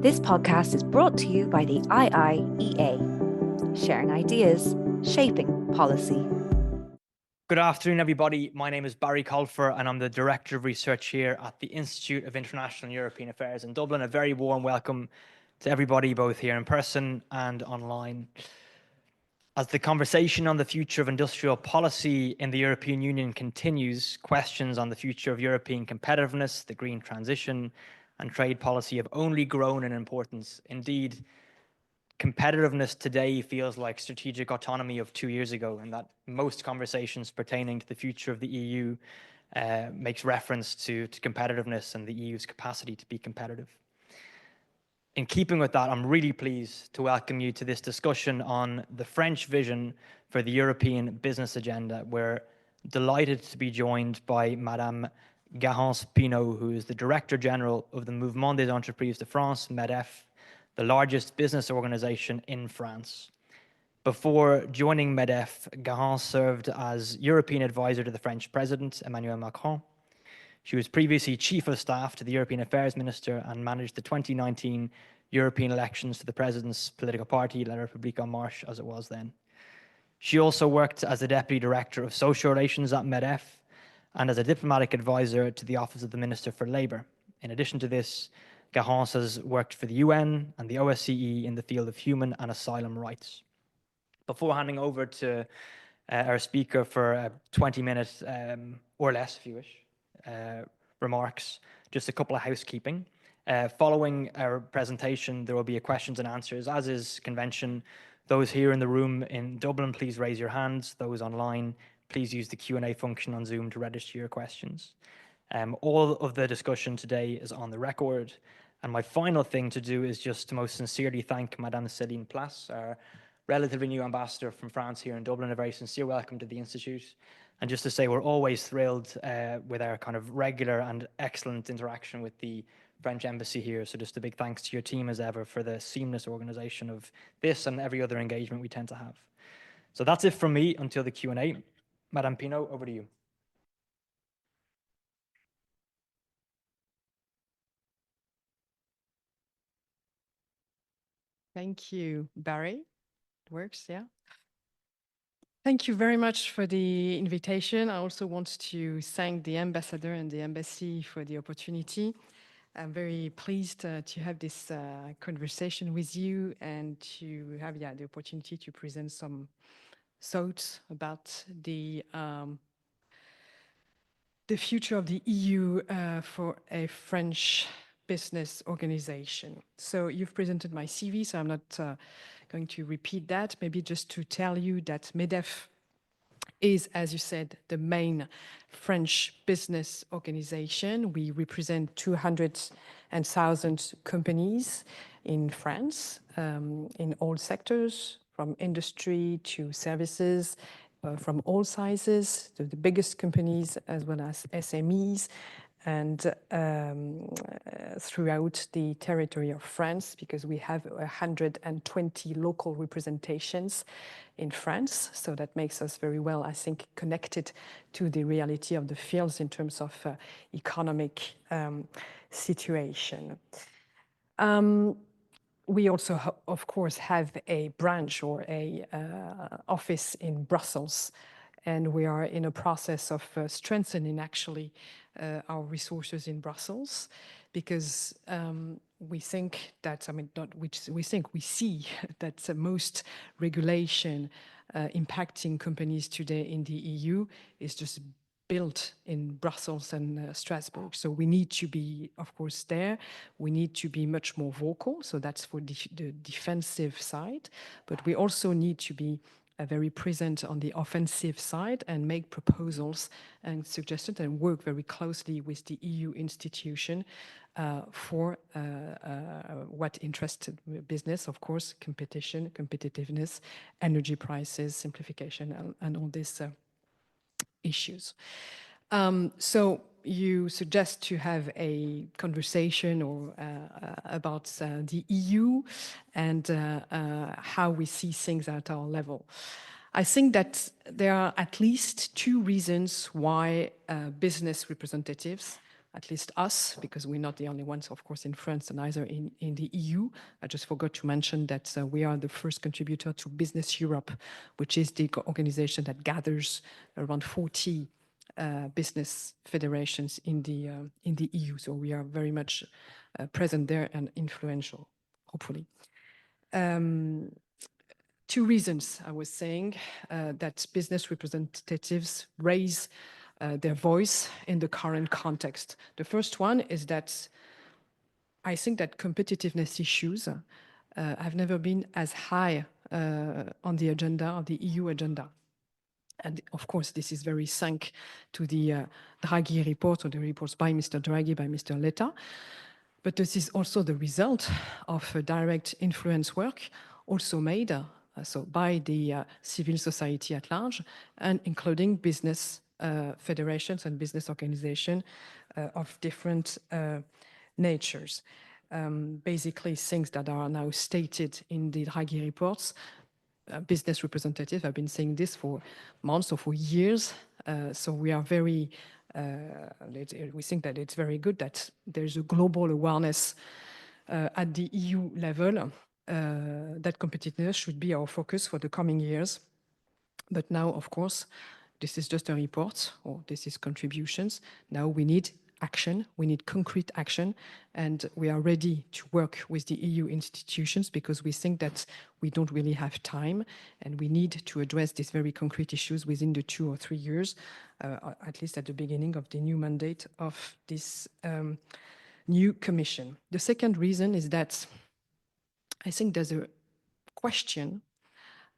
This podcast is brought to you by the IIEA, sharing ideas, shaping policy. Good afternoon, everybody. My name is Barry Colfer, and I'm the Director of Research here at the Institute of International and European Affairs in Dublin. A very warm welcome to everybody, both here in person and online. As the conversation on the future of industrial policy in the European Union continues, questions on the future of European competitiveness, the green transition, and trade policy have only grown in importance. Indeed, competitiveness today feels like strategic autonomy of 2 years ago, and that most conversations pertaining to the future of the EU makes reference to competitiveness and the EU's capacity to be competitive. In keeping with that, I'm really pleased to welcome you to this discussion on the French vision for the European business agenda. We're delighted to be joined by Madame Garance Pineau, who is the Director General of the Mouvement des Entreprises de France, MEDEF, the largest business organization in France. Before joining MEDEF, Garance served as European advisor to the French President, Emmanuel Macron. She was previously Chief of Staff to the European Affairs Minister and managed the 2019 European elections to the President's political party, La République En Marche, as it was then. She also worked as the Deputy Director of Social Relations at MEDEF and as a diplomatic advisor to the Office of the Minister for Labour. In addition to this, Garance has worked for the UN and the OSCE in the field of human and asylum rights. Before handing over to our speaker for 20 minutes or less, if you wish, remarks, just a couple of housekeeping. Following our presentation, there will be a questions and answers, as is convention. Those here in the room in Dublin, please raise your hands. Those online, please use the Q&A function on Zoom to register your questions. All of the discussion today is on the record. And my final thing to do is just to most sincerely thank Madame Céline Place, our relatively new ambassador from France here in Dublin. A very sincere welcome to the Institute. And just to say, we're always thrilled with our kind of regular and excellent interaction with the French embassy here. So just a big thanks to your team as ever for the seamless organization of this and every other engagement we tend to have. So that's it from me until the Q&A. Madame Pineau, over to you. Thank you, Barry. It works, yeah. Thank you very much for the invitation. I also want to thank the ambassador and the embassy for the opportunity. I'm very pleased to have this conversation with you and to have the opportunity to present some thoughts about the future of the EU for a French business organization. So you've presented my CV, so I'm not going to repeat that. Maybe just to tell you that MEDEF is, as you said, the main French business organization. We represent 200,000 companies in France, in all sectors, from industry to services, from all sizes, to the biggest companies as well as SMEs, and throughout the territory of France, because we have 120 local representations in France. So that makes us very well, I think, connected to the reality of the fields in terms of economic situation. We also, of course, have a branch or a office in Brussels, and we are in a process of strengthening, actually, our resources in Brussels, because we think that, we see that most regulation impacting companies today in the EU is just built in Brussels and Strasbourg. So we need to be, of course, there. We need to be much more vocal. So that's for the defensive side. But we also need to be very present on the offensive side and make proposals and suggestions and work very closely with the EU institution for what interests business, of course, competition, competitiveness, energy prices, simplification, and all these issues. So you suggest to have a conversation or about the EU and how we see things at our level. I think that there are at least two reasons why business representatives at least us, because we're not the only ones, of course, in France and either in the EU. I just forgot to mention that we are the first contributor to Business Europe, which is the organization that gathers around 40 business federations in the EU. So we are very much present there and influential, hopefully. Two reasons I was saying that business representatives raise their voice in the current context. The first one is that I think that competitiveness issues have never been as high on the agenda, on the EU agenda. And of course, this is very thanks to the Draghi report, or the reports by Mr. Draghi, by Mr. Letta. But this is also the result of direct influence work also made so by the civil society at large, and including business federations and business organizations of different natures. Basically, things that are now stated in the Draghi reports, business representatives have been saying this for months or for years. So we are very, we think that it's very good that there's a global awareness at the EU level that competitiveness should be our focus for the coming years. But now, of course, this is just a report, or this is contributions. Now we need action, we need concrete action, and we are ready to work with the EU institutions because we think that we don't really have time and we need to address these very concrete issues within the 2 or 3 years, at least at the beginning of the new mandate of this new commission. The second reason is that I think there's a question,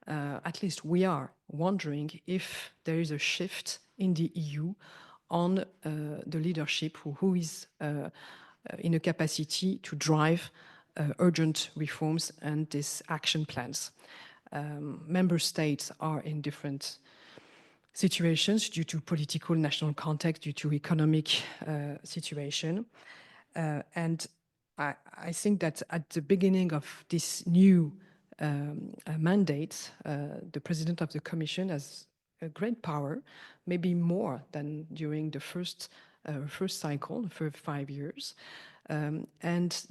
at least we are wondering if there is a shift in the EU on the leadership who is in a capacity to drive urgent reforms and these action plans. Member states are in different situations due to political national context, due to economic situation. And I think that at the beginning of this new mandate, the President of the Commission has a great power, maybe more than during the first cycle for 5 years. And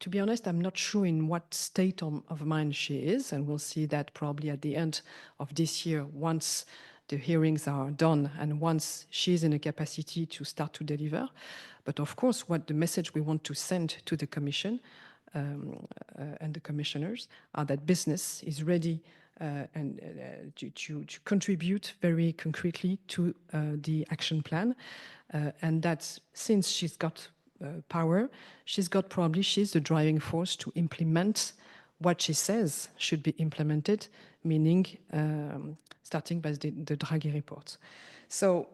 to be honest, I'm not sure in what state of mind she is, and we'll see that probably at the end of this year, once the hearings are done and once she's in a capacity to start to deliver. But of course, what the message we want to send to the Commission and the commissioners are that business is ready and to contribute very concretely to the action plan, and that since she's got power, she's the driving force to implement what she says should be implemented, meaning starting by the Draghi report. So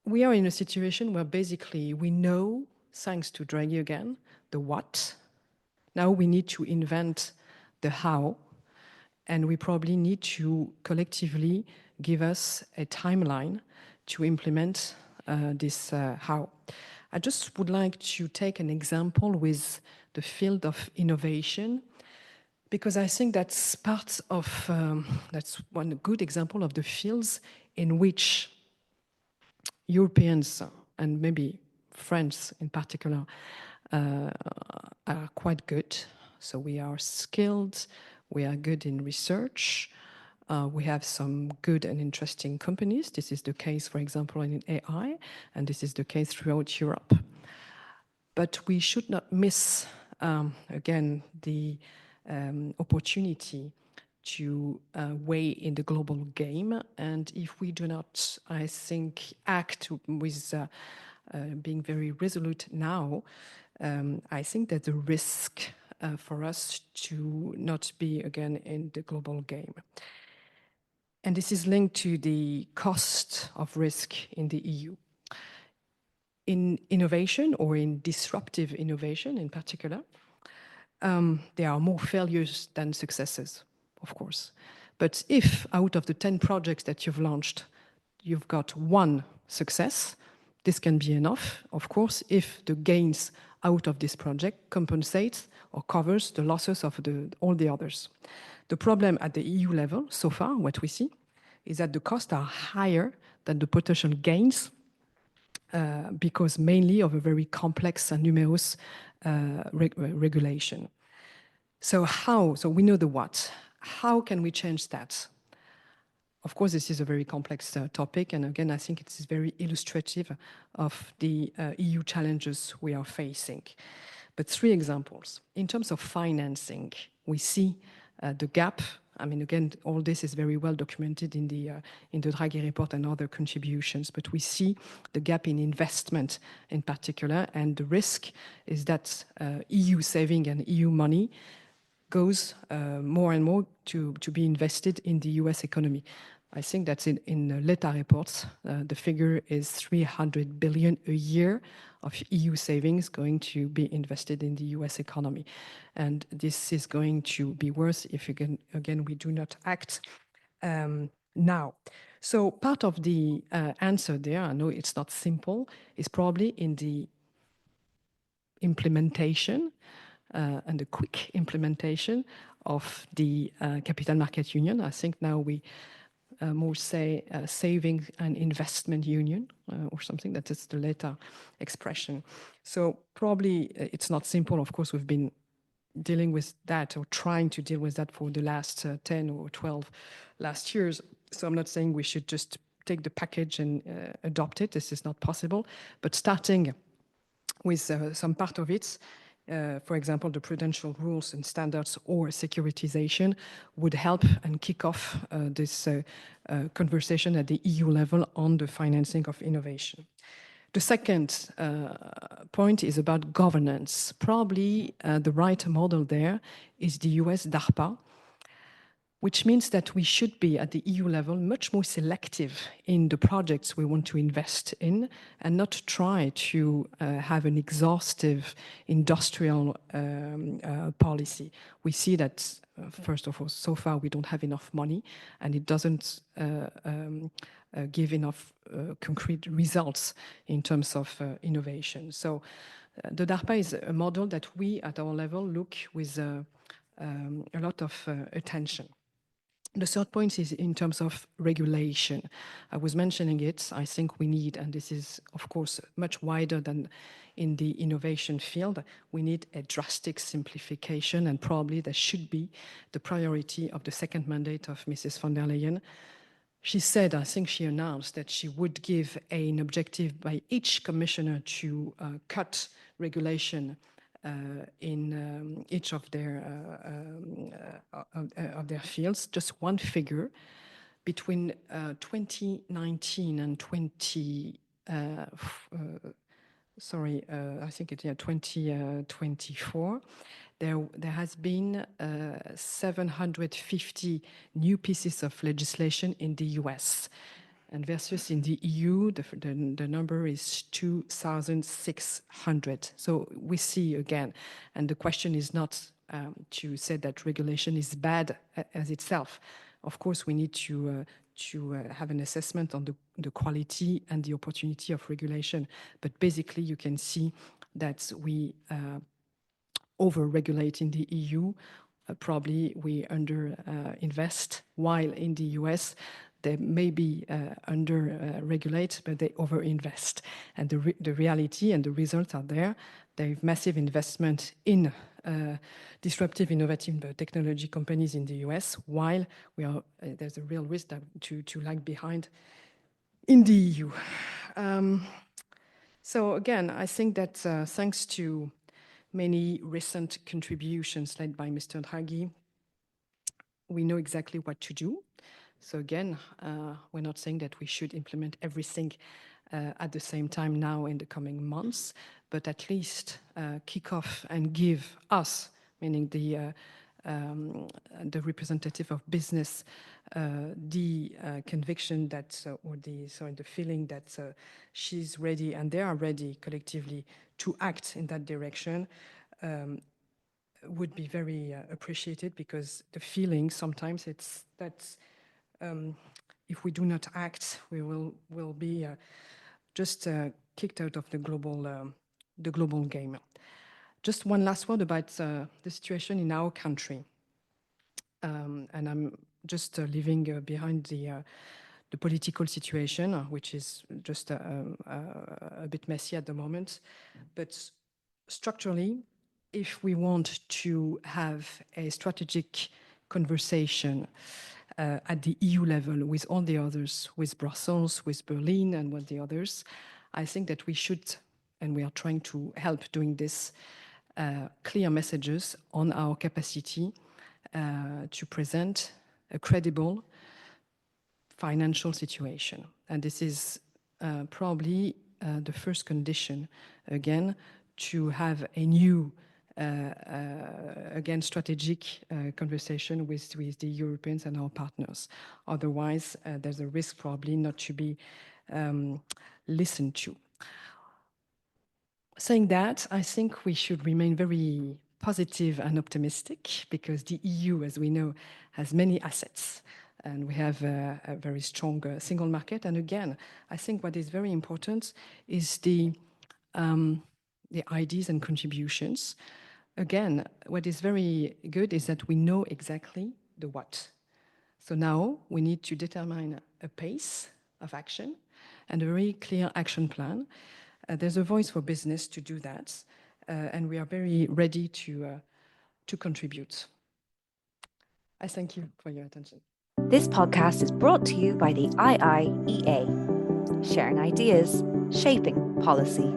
we are in a situation where basically we know, thanks to Draghi again, the what. Now we need to invent the how, and we probably need to collectively give us a timeline to implement this how. I just would like to take an example with the field of innovation, because I think that's part of, that's one good example of the fields in which Europeans, and maybe France in particular, are quite good. So we are skilled, we are good in research, we have some good and interesting companies. This is the case, for example, in AI, and this is the case throughout Europe. But we should not miss, again, the opportunity to weigh in the global game. And if we do not, I think, act with being very resolute now, I think that the risk for us to not be again in the global game. And this is linked to the cost of risk in the EU. In innovation, or in disruptive innovation in particular, there are more failures than successes, of course. But if out of the 10 projects that you've launched, you've got 1 success, this can be enough, of course, if the gains out of this project compensates or covers the losses of all the others. The problem at the EU level, so far, what we see, is that the costs are higher than the potential gains because mainly of a very complex and numerous regulation. So how? So we know the what. How can we change that? Of course, this is a very complex topic, and again, I think it is very illustrative of the EU challenges we are facing. But 3 examples. In terms of financing, we see the gap. I mean, again, all this is very well documented in the Draghi report and other contributions, but we see the gap in investment in particular, and the risk is that EU saving and EU money goes more and more to be invested in the US economy. I think that's in LETA reports, the figure is 300 billion a year of EU savings going to be invested in the US economy. And this is going to be worse if, again, we do not act now. So part of the answer there, I know it's not simple, is probably in the implementation and the quick implementation of the Capital Market Union. I think now we more say saving and investment union or something. That is the later expression. So probably it's not simple. Of course, we've been dealing with that or trying to deal with that for the last 10 or 12 last years. So I'm not saying we should just take the package and adopt it. This is not possible. But starting with some part of it, for example, the prudential rules and standards or securitization would help and kick off this conversation at the EU level on the financing of innovation. The second point is about governance. Probably the right model there is the US DARPA, which means that we should be at the EU level much more selective in the projects we want to invest in and not try to have an exhaustive industrial policy. We see that, first of all, so far we don't have enough money and it doesn't give enough concrete results in terms of innovation. So the DARPA is a model that we at our level look with a lot of attention. The third point is in terms of regulation. I was mentioning it. I think we need, and this is, of course, much wider than in the innovation field, we need a drastic simplification, and probably that should be the priority of the second mandate of Mrs. von der Leyen. She said, I think she announced that she would give an objective by each commissioner to cut regulation in each of their fields. Just one figure: between 2019 and 2024, there has been 750 new pieces of legislation in the US. And versus in the EU, the number is 2,600. So we see again, and the question is not to say that regulation is bad as itself. Of course, we need to have an assessment on the quality and the opportunity of regulation. But basically, you can see that we over-regulate in the EU. Probably we under-invest, while in the US, they may be under-regulate, but they over-invest. And the reality and the results are there. There is massive investment in disruptive, innovative technology companies in the US, while there's a real risk to lag behind in the EU. So again, I think that thanks to many recent contributions led by Mr. Draghi, we know exactly what to do. So again, we're not saying that we should implement everything at the same time now in the coming months, but at least kick off and give us, meaning the representative of business, the conviction that, the feeling that she's ready and they are ready collectively to act in that direction, would be very appreciated, because the feeling sometimes it's that if we do not act, we will be just kicked out of the global game. Just one last word about the situation in our country, and I'm just leaving behind the political situation, which is just a bit messy at the moment. But structurally, if we want to have a strategic conversation at the EU level with all the others, with Brussels, with Berlin, and with the others, I think that we should, and we are trying to help doing this, clear messages on our capacity to present a credible financial situation. And this is probably the first condition, again, to have a new, again, strategic conversation with the Europeans and our partners. Otherwise, there's a risk probably not to be listened to. Saying that, I think we should remain very positive and optimistic, because the EU, as we know, has many assets, and we have a very strong single market. And again, I think what is very important is the ideas and contributions. Again, what is very good is that we know exactly the what. So now we need to determine a pace of action and a very clear action plan. There's a voice for business to do that, and we are very ready to contribute. I thank you for your attention. This podcast is brought to you by the IIEA, sharing ideas, shaping policy.